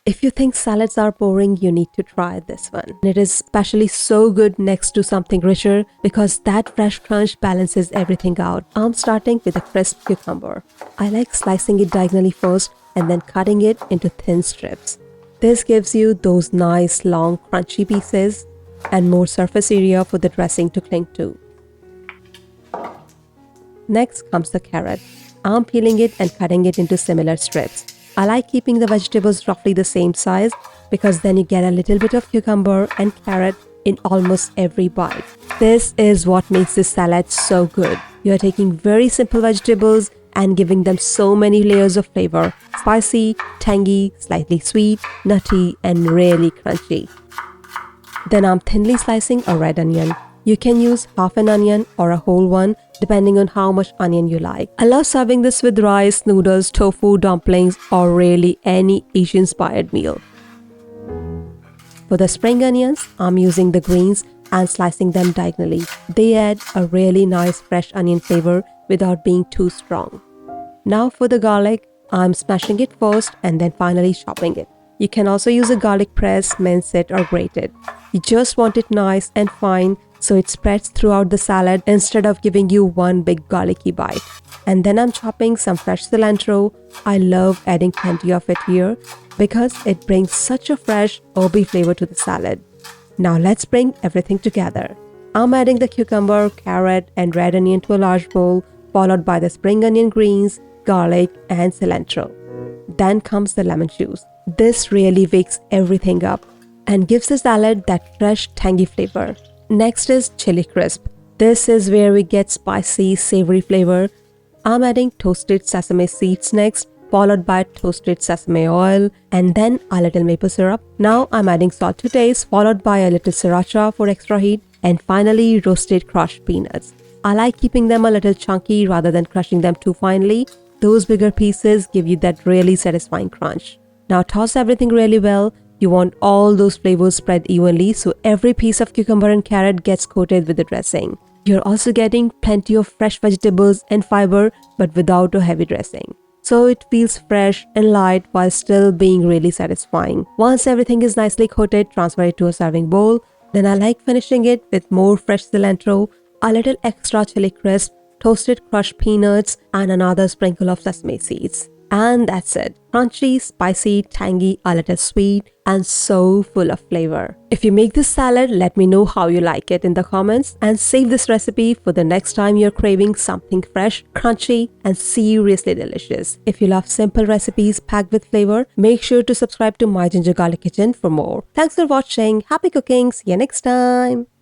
If you think salads are boring, you need to try this one. It is especially so good next to something richer because that fresh crunch balances everything out. I'm starting with a crisp cucumber. I like slicing it diagonally first and then cutting it into thin strips. This gives you those nice long crunchy pieces and more surface area for the dressing to cling to. Next comes the carrot. I'm peeling it and cutting it into similar strips. I like keeping the vegetables roughly the same size because then you get a little bit of cucumber and carrot in almost every bite. This is what makes this salad so good. You are taking very simple vegetables and giving them so many layers of flavor. Spicy, tangy, slightly sweet, nutty, and really crunchy. Then I'm thinly slicing a red onion. You can use half an onion or a whole one depending on how much onion you like. I love serving this with rice, noodles, tofu, dumplings, or really any Asian-inspired meal. For the spring onions, I'm using the greens and slicing them diagonally. They add a really nice fresh onion flavor without being too strong. Now for the garlic, I'm smashing it first and then finally chopping it. You can also use a garlic press, mince it, or grate it. You just want it nice and fine so it spreads throughout the salad instead of giving you one big garlicky bite. And then I'm chopping some fresh cilantro. I love adding plenty of it here because it brings such a fresh herby flavor to the salad. Now let's bring everything together. I'm adding the cucumber, carrot, and red onion to a large bowl, followed by the spring onion greens, garlic, and cilantro. Then comes the lemon juice. This really wakes everything up and gives the salad that fresh, tangy flavor. Next is chili crisp. This is where we get spicy, savory flavor. I'm adding toasted sesame seeds next, followed by toasted sesame oil, and then a little maple syrup. Now I'm adding salt to taste, followed by a little sriracha for extra heat, and finally roasted crushed peanuts. I like keeping them a little chunky rather than crushing them too finely. Those bigger pieces give you that really satisfying crunch. Now toss everything really well. You want all those flavors spread evenly so every piece of cucumber and carrot gets coated with the dressing. You're also getting plenty of fresh vegetables and fiber but without a heavy dressing. So it feels fresh and light while still being really satisfying. Once everything is nicely coated, transfer it to a serving bowl. Then I like finishing it with more fresh cilantro, a little extra chili crisp, toasted crushed peanuts, and another sprinkle of sesame seeds. And that's it. Crunchy, spicy, tangy, a little sweet, and so full of flavor. If you make this salad, let me know how you like it in the comments and save this recipe for the next time you're craving something fresh, crunchy, and seriously delicious. If you love simple recipes packed with flavor, make sure to subscribe to My Ginger Garlic Kitchen for more. Thanks for watching. Happy cooking. See you next time.